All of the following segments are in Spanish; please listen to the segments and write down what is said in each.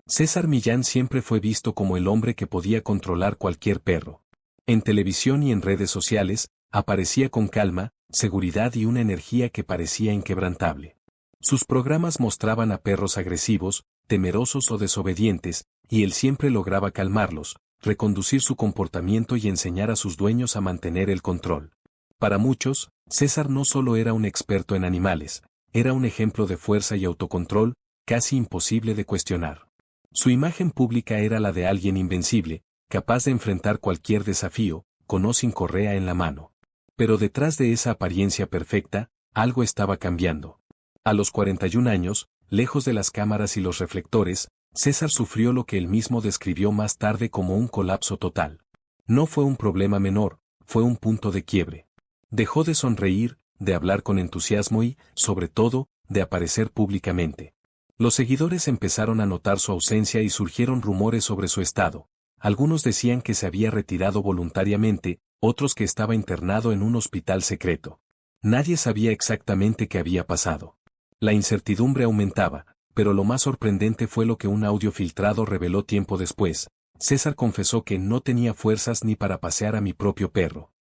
César Millán siempre fue visto como el hombre que podía controlar cualquier perro. En televisión y en redes sociales, aparecía con calma, seguridad y una energía que parecía inquebrantable. Sus programas mostraban a perros agresivos, temerosos o desobedientes, y él siempre lograba calmarlos, reconducir su comportamiento y enseñar a sus dueños a mantener el control. Para muchos, César no solo era un experto en animales, era un ejemplo de fuerza y autocontrol, casi imposible de cuestionar. Su imagen pública era la de alguien invencible, capaz de enfrentar cualquier desafío, con o sin correa en la mano. Pero detrás de esa apariencia perfecta, algo estaba cambiando. A los 41 años, lejos de las cámaras y los reflectores, César sufrió lo que él mismo describió más tarde como un colapso total. No fue un problema menor, fue un punto de quiebre. Dejó de sonreír, de hablar con entusiasmo y, sobre todo, de aparecer públicamente. Los seguidores empezaron a notar su ausencia y surgieron rumores sobre su estado. Algunos decían que se había retirado voluntariamente, otros que estaba internado en un hospital secreto. Nadie sabía exactamente qué había pasado. La incertidumbre aumentaba, pero lo más sorprendente fue lo que un audio filtrado reveló tiempo después. César confesó que no tenía fuerzas ni para pasear a mi propio perro.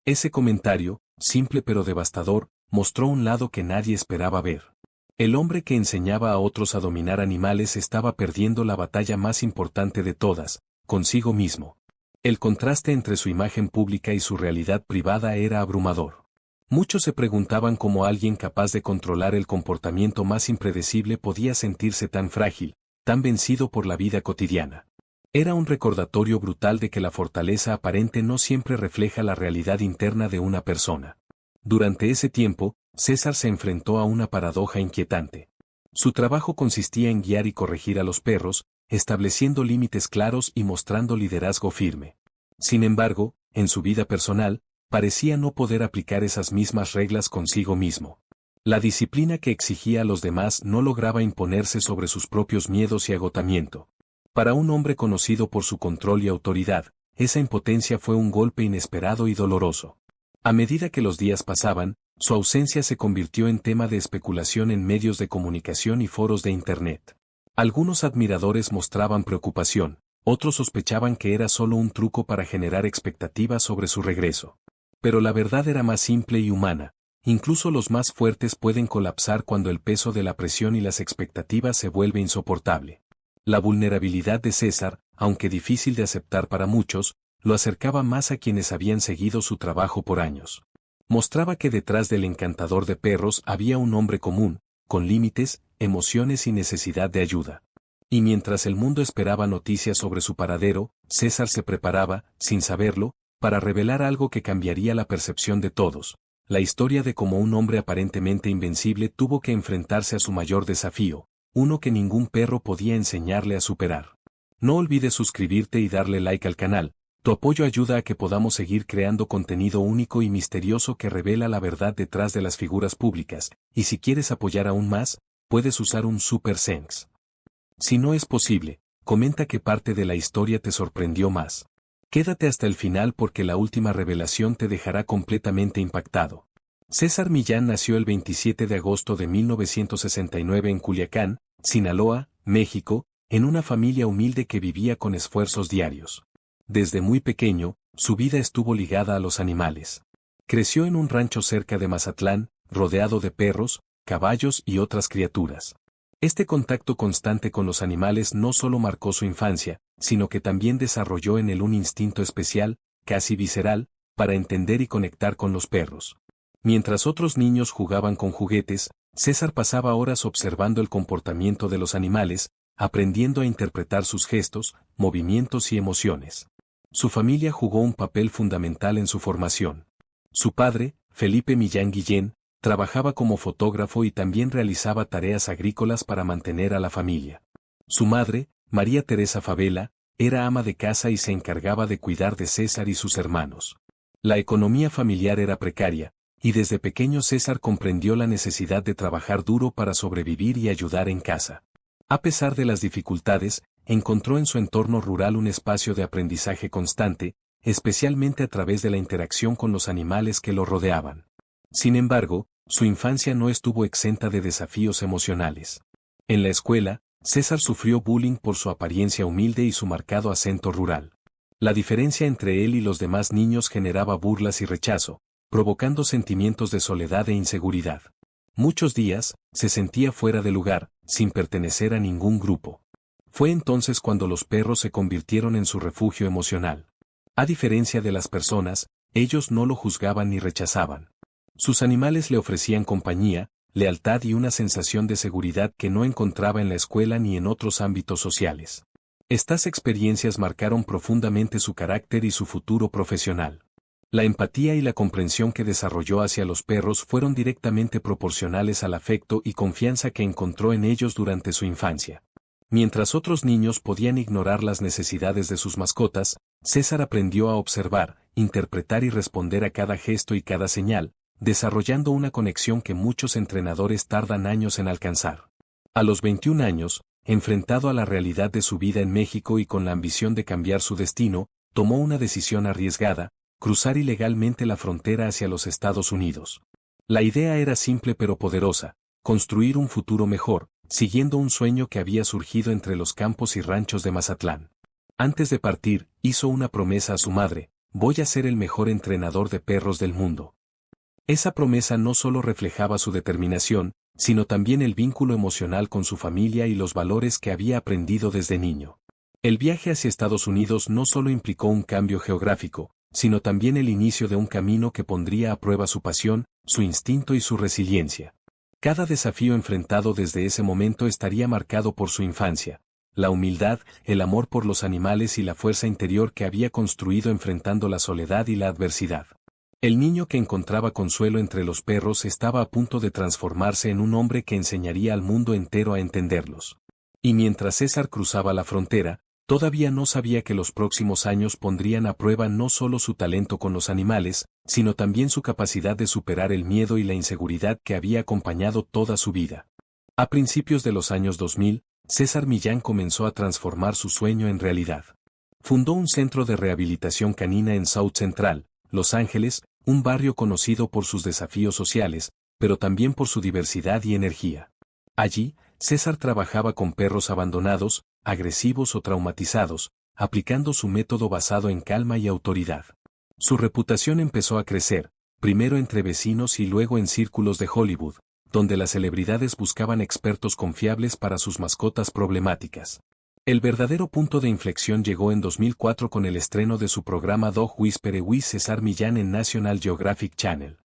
Ese comentario, simple pero devastador, mostró un lado que nadie esperaba ver. El hombre que enseñaba a otros a dominar animales estaba perdiendo la batalla más importante de todas, consigo mismo. El contraste entre su imagen pública y su realidad privada era abrumador. Muchos se preguntaban cómo alguien capaz de controlar el comportamiento más impredecible podía sentirse tan frágil, tan vencido por la vida cotidiana. Era un recordatorio brutal de que la fortaleza aparente no siempre refleja la realidad interna de una persona. Durante ese tiempo, César se enfrentó a una paradoja inquietante. Su trabajo consistía en guiar y corregir a los perros, estableciendo límites claros y mostrando liderazgo firme. Sin embargo, en su vida personal, parecía no poder aplicar esas mismas reglas consigo mismo. La disciplina que exigía a los demás no lograba imponerse sobre sus propios miedos y agotamiento. Para un hombre conocido por su control y autoridad, esa impotencia fue un golpe inesperado y doloroso. A medida que los días pasaban, su ausencia se convirtió en tema de especulación en medios de comunicación y foros de Internet. Algunos admiradores mostraban preocupación, otros sospechaban que era solo un truco para generar expectativas sobre su regreso. Pero la verdad era más simple y humana. Incluso los más fuertes pueden colapsar cuando el peso de la presión y las expectativas se vuelve insoportable. La vulnerabilidad de César, aunque difícil de aceptar para muchos, lo acercaba más a quienes habían seguido su trabajo por años. Mostraba que detrás del encantador de perros había un hombre común, con límites, emociones y necesidad de ayuda. Y mientras el mundo esperaba noticias sobre su paradero, César se preparaba, sin saberlo, para revelar algo que cambiaría la percepción de todos. La historia de cómo un hombre aparentemente invencible tuvo que enfrentarse a su mayor desafío, uno que ningún perro podía enseñarle a superar. No olvides suscribirte y darle like al canal. Tu apoyo ayuda a que podamos seguir creando contenido único y misterioso que revela la verdad detrás de las figuras públicas, y si quieres apoyar aún más, puedes usar un Super Thanks. Si no es posible, comenta qué parte de la historia te sorprendió más. Quédate hasta el final porque la última revelación te dejará completamente impactado. César Millán nació el 27 de agosto de 1969 en Culiacán, Sinaloa, México, en una familia humilde que vivía con esfuerzos diarios. Desde muy pequeño, su vida estuvo ligada a los animales. Creció en un rancho cerca de Mazatlán, rodeado de perros, caballos y otras criaturas. Este contacto constante con los animales no solo marcó su infancia, sino que también desarrolló en él un instinto especial, casi visceral, para entender y conectar con los perros. Mientras otros niños jugaban con juguetes, César pasaba horas observando el comportamiento de los animales, aprendiendo a interpretar sus gestos, movimientos y emociones. Su familia jugó un papel fundamental en su formación. Su padre, Felipe Millán Guillén, trabajaba como fotógrafo y también realizaba tareas agrícolas para mantener a la familia. Su madre, María Teresa Favela, era ama de casa y se encargaba de cuidar de César y sus hermanos. La economía familiar era precaria, y desde pequeño César comprendió la necesidad de trabajar duro para sobrevivir y ayudar en casa. A pesar de las dificultades, encontró en su entorno rural un espacio de aprendizaje constante, especialmente a través de la interacción con los animales que lo rodeaban. Sin embargo, su infancia no estuvo exenta de desafíos emocionales. En la escuela, César sufrió bullying por su apariencia humilde y su marcado acento rural. La diferencia entre él y los demás niños generaba burlas y rechazo, provocando sentimientos de soledad e inseguridad. Muchos días, se sentía fuera de lugar, sin pertenecer a ningún grupo. Fue entonces cuando los perros se convirtieron en su refugio emocional. A diferencia de las personas, ellos no lo juzgaban ni rechazaban. Sus animales le ofrecían compañía, lealtad y una sensación de seguridad que no encontraba en la escuela ni en otros ámbitos sociales. Estas experiencias marcaron profundamente su carácter y su futuro profesional. La empatía y la comprensión que desarrolló hacia los perros fueron directamente proporcionales al afecto y confianza que encontró en ellos durante su infancia. Mientras otros niños podían ignorar las necesidades de sus mascotas, César aprendió a observar, interpretar y responder a cada gesto y cada señal, desarrollando una conexión que muchos entrenadores tardan años en alcanzar. A los 21 años, enfrentado a la realidad de su vida en México y con la ambición de cambiar su destino, tomó una decisión arriesgada: cruzar ilegalmente la frontera hacia los Estados Unidos. La idea era simple pero poderosa: construir un futuro mejor, siguiendo un sueño que había surgido entre los campos y ranchos de Mazatlán. Antes de partir, hizo una promesa a su madre: voy a ser el mejor entrenador de perros del mundo. Esa promesa no solo reflejaba su determinación, sino también el vínculo emocional con su familia y los valores que había aprendido desde niño. El viaje hacia Estados Unidos no solo implicó un cambio geográfico, sino también el inicio de un camino que pondría a prueba su pasión, su instinto y su resiliencia. Cada desafío enfrentado desde ese momento estaría marcado por su infancia, la humildad, el amor por los animales y la fuerza interior que había construido enfrentando la soledad y la adversidad. El niño que encontraba consuelo entre los perros estaba a punto de transformarse en un hombre que enseñaría al mundo entero a entenderlos. Y mientras César cruzaba la frontera, todavía no sabía que los próximos años pondrían a prueba no solo su talento con los animales, sino también su capacidad de superar el miedo y la inseguridad que había acompañado toda su vida. A principios de los años 2000, César Millán comenzó a transformar su sueño en realidad. Fundó un centro de rehabilitación canina en South Central, Los Ángeles, un barrio conocido por sus desafíos sociales, pero también por su diversidad y energía. Allí, César trabajaba con perros abandonados, agresivos o traumatizados, aplicando su método basado en calma y autoridad. Su reputación empezó a crecer, primero entre vecinos y luego en círculos de Hollywood, donde las celebridades buscaban expertos confiables para sus mascotas problemáticas. El verdadero punto de inflexión llegó en 2004 con el estreno de su programa Dog Whisperer with César Millán en National Geographic Channel.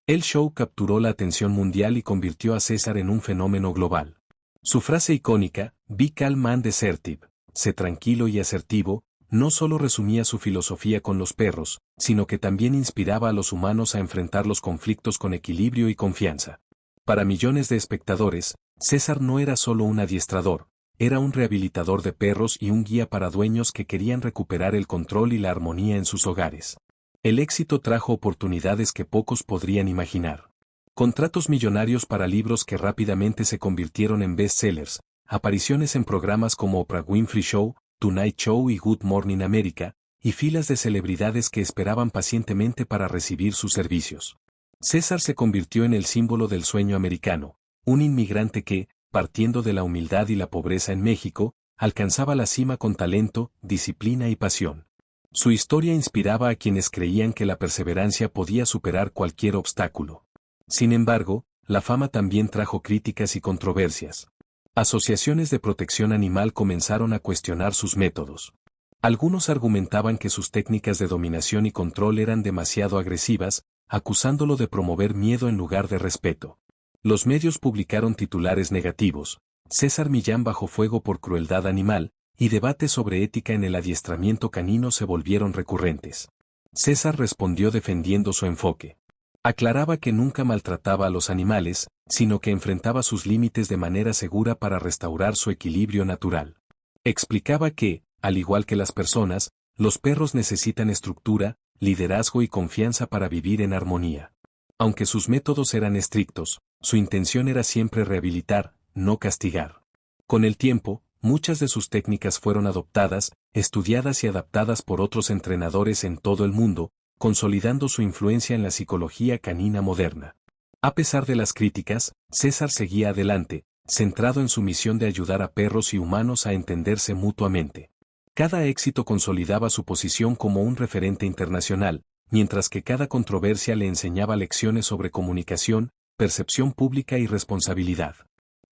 El show capturó la atención mundial y convirtió a César en un fenómeno global. Su frase icónica, "Be calm and assertive", sé tranquilo y asertivo, no solo resumía su filosofía con los perros, sino que también inspiraba a los humanos a enfrentar los conflictos con equilibrio y confianza. Para millones de espectadores, César no era solo un adiestrador, era un rehabilitador de perros y un guía para dueños que querían recuperar el control y la armonía en sus hogares. El éxito trajo oportunidades que pocos podrían imaginar. Contratos millonarios para libros que rápidamente se convirtieron en bestsellers, apariciones en programas como Oprah Winfrey Show, Tonight Show y Good Morning America, y filas de celebridades que esperaban pacientemente para recibir sus servicios. César se convirtió en el símbolo del sueño americano, un inmigrante que, partiendo de la humildad y la pobreza en México, alcanzaba la cima con talento, disciplina y pasión. Su historia inspiraba a quienes creían que la perseverancia podía superar cualquier obstáculo. Sin embargo, la fama también trajo críticas y controversias. Asociaciones de protección animal comenzaron a cuestionar sus métodos. Algunos argumentaban que sus técnicas de dominación y control eran demasiado agresivas, acusándolo de promover miedo en lugar de respeto. Los medios publicaron titulares negativos: César Millán bajo fuego por crueldad animal, y debates sobre ética en el adiestramiento canino se volvieron recurrentes. César respondió defendiendo su enfoque. Aclaraba que nunca maltrataba a los animales, sino que enfrentaba sus límites de manera segura para restaurar su equilibrio natural. Explicaba que, al igual que las personas, los perros necesitan estructura, liderazgo y confianza para vivir en armonía. Aunque sus métodos eran estrictos, su intención era siempre rehabilitar, no castigar. Con el tiempo, muchas de sus técnicas fueron adoptadas, estudiadas y adaptadas por otros entrenadores en todo el mundo, consolidando su influencia en la psicología canina moderna. A pesar de las críticas, César seguía adelante, centrado en su misión de ayudar a perros y humanos a entenderse mutuamente. Cada éxito consolidaba su posición como un referente internacional, mientras que cada controversia le enseñaba lecciones sobre comunicación, percepción pública y responsabilidad.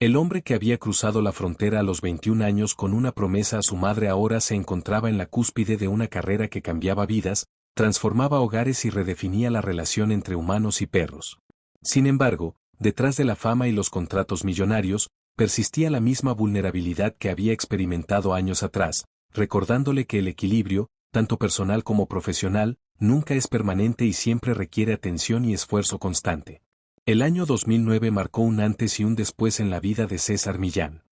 El hombre que había cruzado la frontera a los 21 años con una promesa a su madre ahora se encontraba en la cúspide de una carrera que cambiaba vidas, transformaba hogares y redefinía la relación entre humanos y perros. Sin embargo, detrás de la fama y los contratos millonarios, persistía la misma vulnerabilidad que había experimentado años atrás, recordándole que el equilibrio, tanto personal como profesional, nunca es permanente y siempre requiere atención y esfuerzo constante. El año 2009 marcó un antes y un después en la vida de César Millán.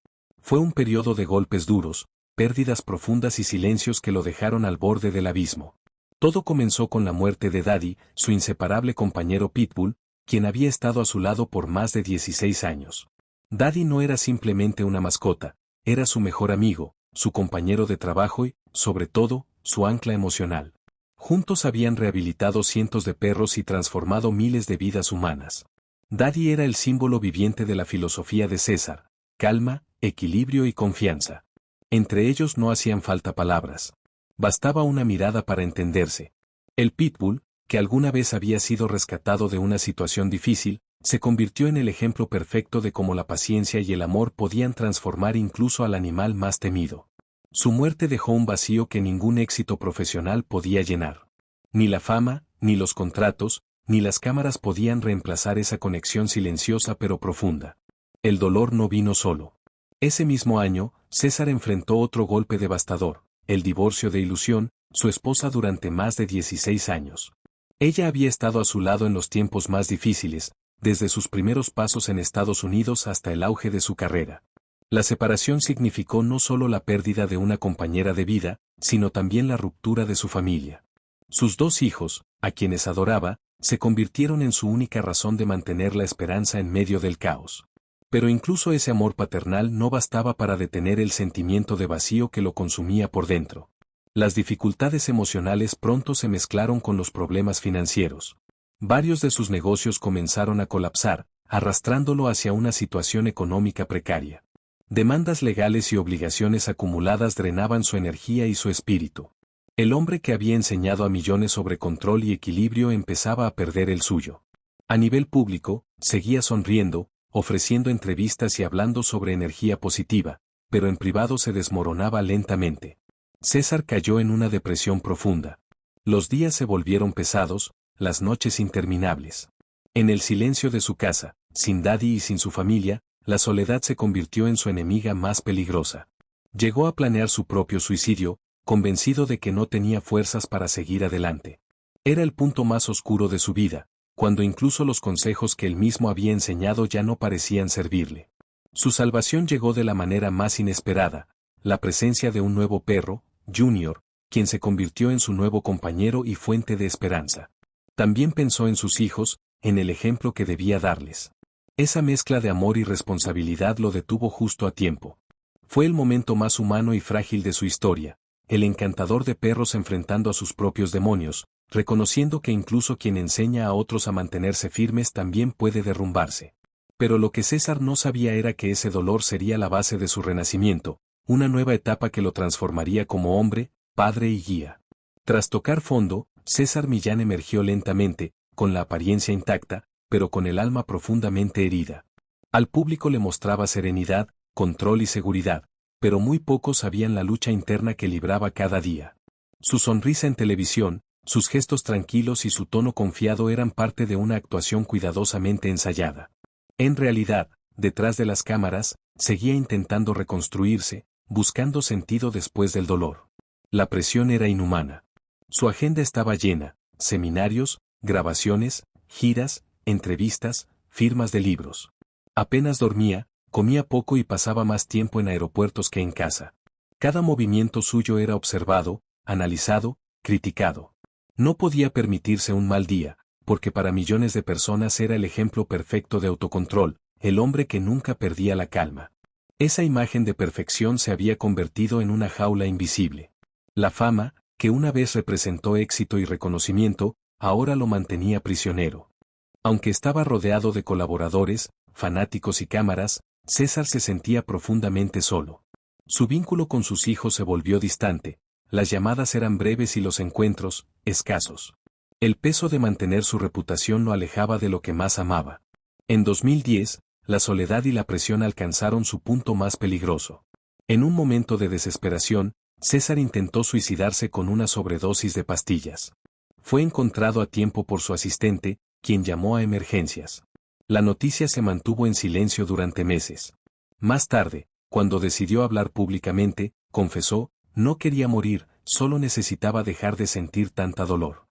Fue un periodo de golpes duros, pérdidas profundas y silencios que lo dejaron al borde del abismo. Todo comenzó con la muerte de Daddy, su inseparable compañero Pitbull, quien había estado a su lado por más de 16 años. Daddy no era simplemente una mascota, era su mejor amigo, su compañero de trabajo y, sobre todo, su ancla emocional. Juntos habían rehabilitado cientos de perros y transformado miles de vidas humanas. Daddy era el símbolo viviente de la filosofía de César: calma, equilibrio y confianza. Entre ellos no hacían falta palabras. Bastaba una mirada para entenderse. El Pitbull, que alguna vez había sido rescatado de una situación difícil, se convirtió en el ejemplo perfecto de cómo la paciencia y el amor podían transformar incluso al animal más temido. Su muerte dejó un vacío que ningún éxito profesional podía llenar. Ni la fama, ni los contratos, ni las cámaras podían reemplazar esa conexión silenciosa pero profunda. El dolor no vino solo. Ese mismo año, César enfrentó otro golpe devastador: el divorcio de Ilusión, su esposa durante más de 16 años. Ella había estado a su lado en los tiempos más difíciles, desde sus primeros pasos en Estados Unidos hasta el auge de su carrera. La separación significó no solo la pérdida de una compañera de vida, sino también la ruptura de su familia. Sus dos hijos, a quienes adoraba, se convirtieron en su única razón de mantener la esperanza en medio del caos. Pero incluso ese amor paternal no bastaba para detener el sentimiento de vacío que lo consumía por dentro. Las dificultades emocionales pronto se mezclaron con los problemas financieros. Varios de sus negocios comenzaron a colapsar, arrastrándolo hacia una situación económica precaria. Demandas legales y obligaciones acumuladas drenaban su energía y su espíritu. El hombre que había enseñado a millones sobre control y equilibrio empezaba a perder el suyo. A nivel público, seguía sonriendo, ofreciendo entrevistas y hablando sobre energía positiva, pero en privado se desmoronaba lentamente. César cayó en una depresión profunda. Los días se volvieron pesados, las noches interminables. En el silencio de su casa, sin Daddy y sin su familia, la soledad se convirtió en su enemiga más peligrosa. Llegó a planear su propio suicidio, convencido de que no tenía fuerzas para seguir adelante. Era el punto más oscuro de su vida, cuando incluso los consejos que él mismo había enseñado ya no parecían servirle. Su salvación llegó de la manera más inesperada: la presencia de un nuevo perro, Junior, quien se convirtió en su nuevo compañero y fuente de esperanza. También pensó en sus hijos, en el ejemplo que debía darles. Esa mezcla de amor y responsabilidad lo detuvo justo a tiempo. Fue el momento más humano y frágil de su historia, el encantador de perros enfrentando a sus propios demonios, reconociendo que incluso quien enseña a otros a mantenerse firmes también puede derrumbarse. Pero lo que César no sabía era que ese dolor sería la base de su renacimiento, una nueva etapa que lo transformaría como hombre, padre y guía. Tras tocar fondo, César Millán emergió lentamente, con la apariencia intacta, pero con el alma profundamente herida. Al público le mostraba serenidad, control y seguridad, pero muy pocos sabían la lucha interna que libraba cada día. Su sonrisa en televisión, sus gestos tranquilos y su tono confiado eran parte de una actuación cuidadosamente ensayada. En realidad, detrás de las cámaras, seguía intentando reconstruirse, buscando sentido después del dolor. La presión era inhumana. Su agenda estaba llena: seminarios, grabaciones, giras, entrevistas, firmas de libros. Apenas dormía, comía poco y pasaba más tiempo en aeropuertos que en casa. Cada movimiento suyo era observado, analizado, criticado. No podía permitirse un mal día, porque para millones de personas era el ejemplo perfecto de autocontrol, el hombre que nunca perdía la calma. Esa imagen de perfección se había convertido en una jaula invisible. La fama, que una vez representó éxito y reconocimiento, ahora lo mantenía prisionero. Aunque estaba rodeado de colaboradores, fanáticos y cámaras, César se sentía profundamente solo. Su vínculo con sus hijos se volvió distante, las llamadas eran breves y los encuentros, escasos. El peso de mantener su reputación lo alejaba de lo que más amaba. En 2010, la soledad y la presión alcanzaron su punto más peligroso. En un momento de desesperación, César intentó suicidarse con una sobredosis de pastillas. Fue encontrado a tiempo por su asistente, quien llamó a emergencias. La noticia se mantuvo en silencio durante meses. Más tarde, cuando decidió hablar públicamente, confesó, no quería morir, solo necesitaba dejar de sentir tanta dolor.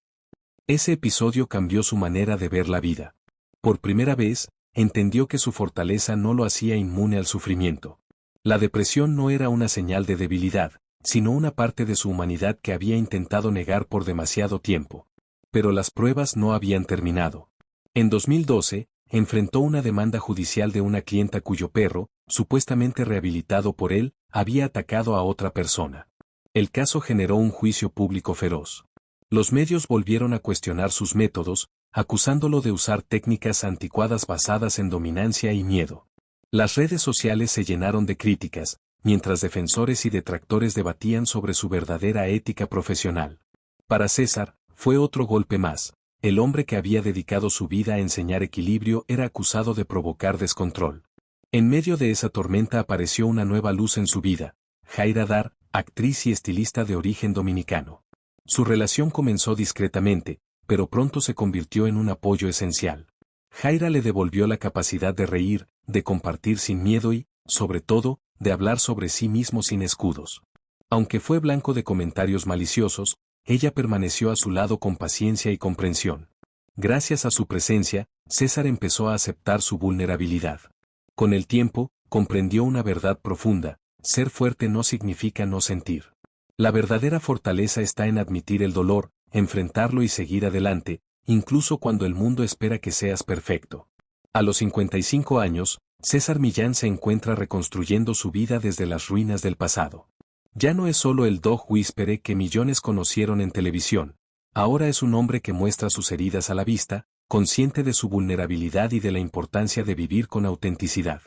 Ese episodio cambió su manera de ver la vida. Por primera vez, entendió que su fortaleza no lo hacía inmune al sufrimiento. La depresión no era una señal de debilidad, sino una parte de su humanidad que había intentado negar por demasiado tiempo. Pero las pruebas no habían terminado. En 2012, enfrentó una demanda judicial de una clienta cuyo perro, supuestamente rehabilitado por él, había atacado a otra persona. El caso generó un juicio público feroz. Los medios volvieron a cuestionar sus métodos, acusándolo de usar técnicas anticuadas basadas en dominancia y miedo. Las redes sociales se llenaron de críticas, mientras defensores y detractores debatían sobre su verdadera ética profesional. Para César, fue otro golpe más. El hombre que había dedicado su vida a enseñar equilibrio era acusado de provocar descontrol. En medio de esa tormenta apareció una nueva luz en su vida, Jaira Dar, actriz y estilista de origen dominicano. Su relación comenzó discretamente, pero pronto se convirtió en un apoyo esencial. Jaira le devolvió la capacidad de reír, de compartir sin miedo y, sobre todo, de hablar sobre sí mismo sin escudos. Aunque fue blanco de comentarios maliciosos, ella permaneció a su lado con paciencia y comprensión. Gracias a su presencia, César empezó a aceptar su vulnerabilidad. Con el tiempo, comprendió una verdad profunda: ser fuerte no significa no sentir. La verdadera fortaleza está en admitir el dolor, enfrentarlo y seguir adelante, incluso cuando el mundo espera que seas perfecto. A los 55 años, César Millán se encuentra reconstruyendo su vida desde las ruinas del pasado. Ya no es solo el Dog Whisperer que millones conocieron en televisión, ahora es un hombre que muestra sus heridas a la vista, consciente de su vulnerabilidad y de la importancia de vivir con autenticidad.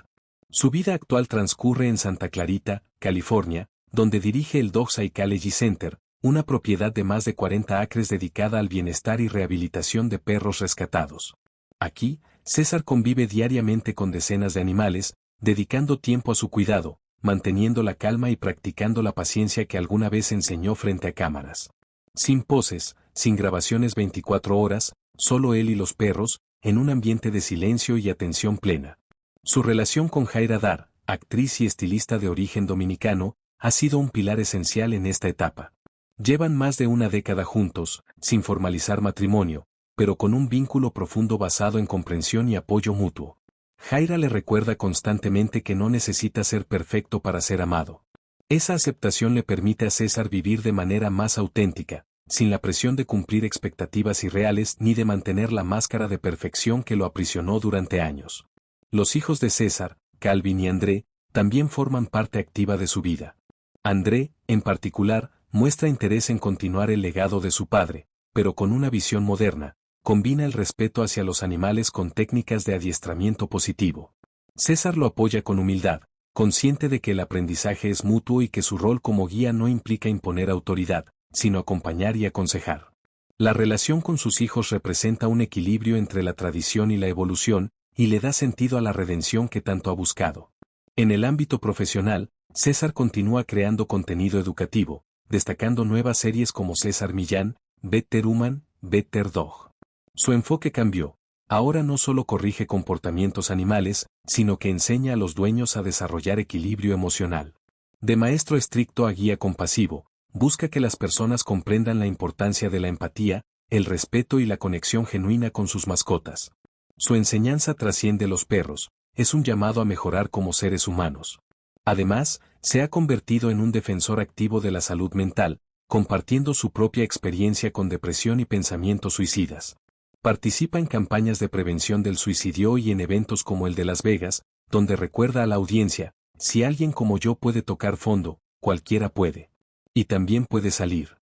Su vida actual transcurre en Santa Clarita, California, donde dirige el Dog Psychology Center, una propiedad de más de 40 acres dedicada al bienestar y rehabilitación de perros rescatados. Aquí, César convive diariamente con decenas de animales, dedicando tiempo a su cuidado, manteniendo la calma y practicando la paciencia que alguna vez enseñó frente a cámaras. Sin poses, sin grabaciones 24 horas, solo él y los perros, en un ambiente de silencio y atención plena. Su relación con Jaira Dar, actriz y estilista de origen dominicano, ha sido un pilar esencial en esta etapa. Llevan más de una década juntos, sin formalizar matrimonio, pero con un vínculo profundo basado en comprensión y apoyo mutuo. Jaira le recuerda constantemente que no necesita ser perfecto para ser amado. Esa aceptación le permite a César vivir de manera más auténtica, sin la presión de cumplir expectativas irreales ni de mantener la máscara de perfección que lo aprisionó durante años. Los hijos de César, Calvin y André, también forman parte activa de su vida. André, en particular, muestra interés en continuar el legado de su padre, pero con una visión moderna. Combina el respeto hacia los animales con técnicas de adiestramiento positivo. César lo apoya con humildad, consciente de que el aprendizaje es mutuo y que su rol como guía no implica imponer autoridad, sino acompañar y aconsejar. La relación con sus hijos representa un equilibrio entre la tradición y la evolución, y le da sentido a la redención que tanto ha buscado. En el ámbito profesional, César continúa creando contenido educativo, destacando nuevas series como César Millán, Better Human, Better Dog. Su enfoque cambió. Ahora no solo corrige comportamientos animales, sino que enseña a los dueños a desarrollar equilibrio emocional. De maestro estricto a guía compasivo, busca que las personas comprendan la importancia de la empatía, el respeto y la conexión genuina con sus mascotas. Su enseñanza trasciende los perros, es un llamado a mejorar como seres humanos. Además, se ha convertido en un defensor activo de la salud mental, compartiendo su propia experiencia con depresión y pensamientos suicidas. Participa en campañas de prevención del suicidio y en eventos como el de Las Vegas, donde recuerda a la audiencia: si alguien como yo puede tocar fondo, cualquiera puede. Y también puede salir.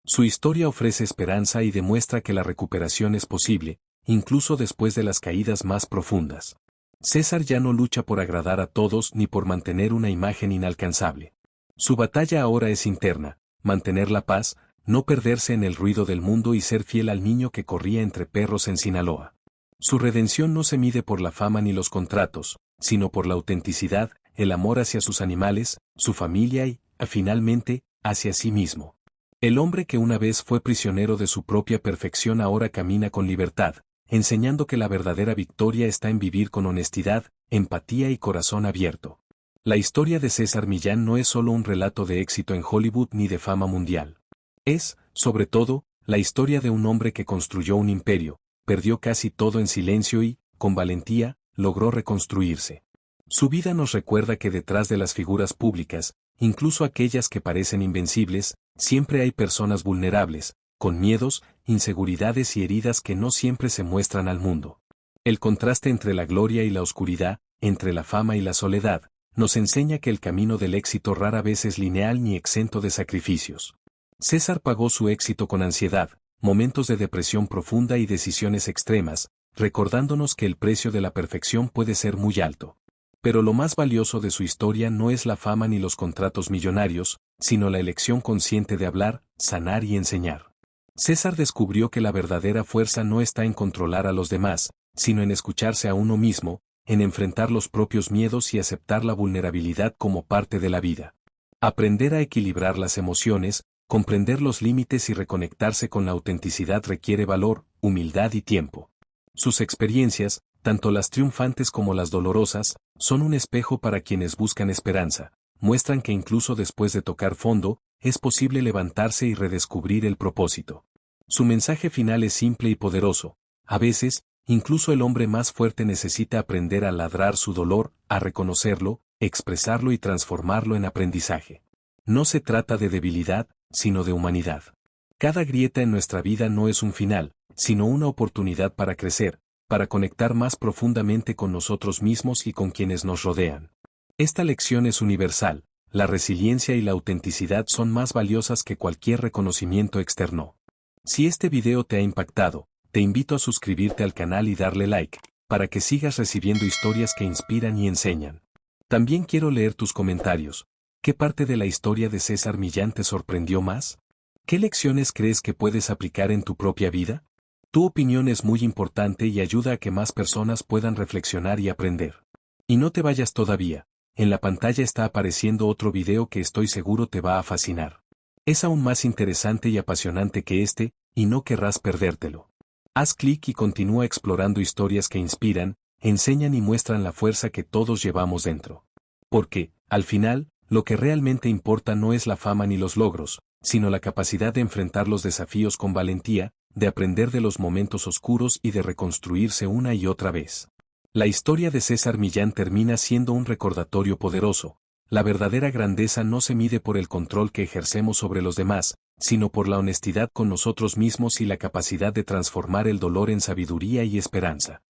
Su historia ofrece esperanza y demuestra que la recuperación es posible, incluso después de las caídas más profundas. César ya no lucha por agradar a todos ni por mantener una imagen inalcanzable. Su batalla ahora es interna, mantener la paz, no perderse en el ruido del mundo y ser fiel al niño que corría entre perros en Sinaloa. Su redención no se mide por la fama ni los contratos, sino por la autenticidad, el amor hacia sus animales, su familia y, finalmente, hacia sí mismo. El hombre que una vez fue prisionero de su propia perfección ahora camina con libertad, enseñando que la verdadera victoria está en vivir con honestidad, empatía y corazón abierto. La historia de César Millán no es solo un relato de éxito en Hollywood ni de fama mundial. Es, sobre todo, la historia de un hombre que construyó un imperio, perdió casi todo en silencio y, con valentía, logró reconstruirse. Su vida nos recuerda que detrás de las figuras públicas, incluso aquellas que parecen invencibles, siempre hay personas vulnerables, con miedos, inseguridades y heridas que no siempre se muestran al mundo. El contraste entre la gloria y la oscuridad, entre la fama y la soledad, nos enseña que el camino del éxito rara vez es lineal ni exento de sacrificios. César pagó su éxito con ansiedad, momentos de depresión profunda y decisiones extremas, recordándonos que el precio de la perfección puede ser muy alto. Pero lo más valioso de su historia no es la fama ni los contratos millonarios, sino la elección consciente de hablar, sanar y enseñar. César descubrió que la verdadera fuerza no está en controlar a los demás, sino en escucharse a uno mismo, en enfrentar los propios miedos y aceptar la vulnerabilidad como parte de la vida. Aprender a equilibrar las emociones, comprender los límites y reconectarse con la autenticidad requiere valor, humildad y tiempo. Sus experiencias, tanto las triunfantes como las dolorosas, son un espejo para quienes buscan esperanza, muestran que incluso después de tocar fondo, es posible levantarse y redescubrir el propósito. Su mensaje final es simple y poderoso. A veces, incluso el hombre más fuerte necesita aprender a ladrar su dolor, a reconocerlo, expresarlo y transformarlo en aprendizaje. No se trata de debilidad, sino de humanidad. Cada grieta en nuestra vida no es un final, sino una oportunidad para crecer, para conectar más profundamente con nosotros mismos y con quienes nos rodean. Esta lección es universal, la resiliencia y la autenticidad son más valiosas que cualquier reconocimiento externo. Si este video te ha impactado, te invito a suscribirte al canal y darle like, para que sigas recibiendo historias que inspiran y enseñan. También quiero leer tus comentarios. ¿Qué parte de la historia de César Millán te sorprendió más? ¿Qué lecciones crees que puedes aplicar en tu propia vida? Tu opinión es muy importante y ayuda a que más personas puedan reflexionar y aprender. Y no te vayas todavía, en la pantalla está apareciendo otro video que estoy seguro te va a fascinar. Es aún más interesante y apasionante que este, y no querrás perdértelo. Haz clic y continúa explorando historias que inspiran, enseñan y muestran la fuerza que todos llevamos dentro. Porque, al final, lo que realmente importa no es la fama ni los logros, sino la capacidad de enfrentar los desafíos con valentía, de aprender de los momentos oscuros y de reconstruirse una y otra vez. La historia de César Millán termina siendo un recordatorio poderoso. La verdadera grandeza no se mide por el control que ejercemos sobre los demás, sino por la honestidad con nosotros mismos y la capacidad de transformar el dolor en sabiduría y esperanza.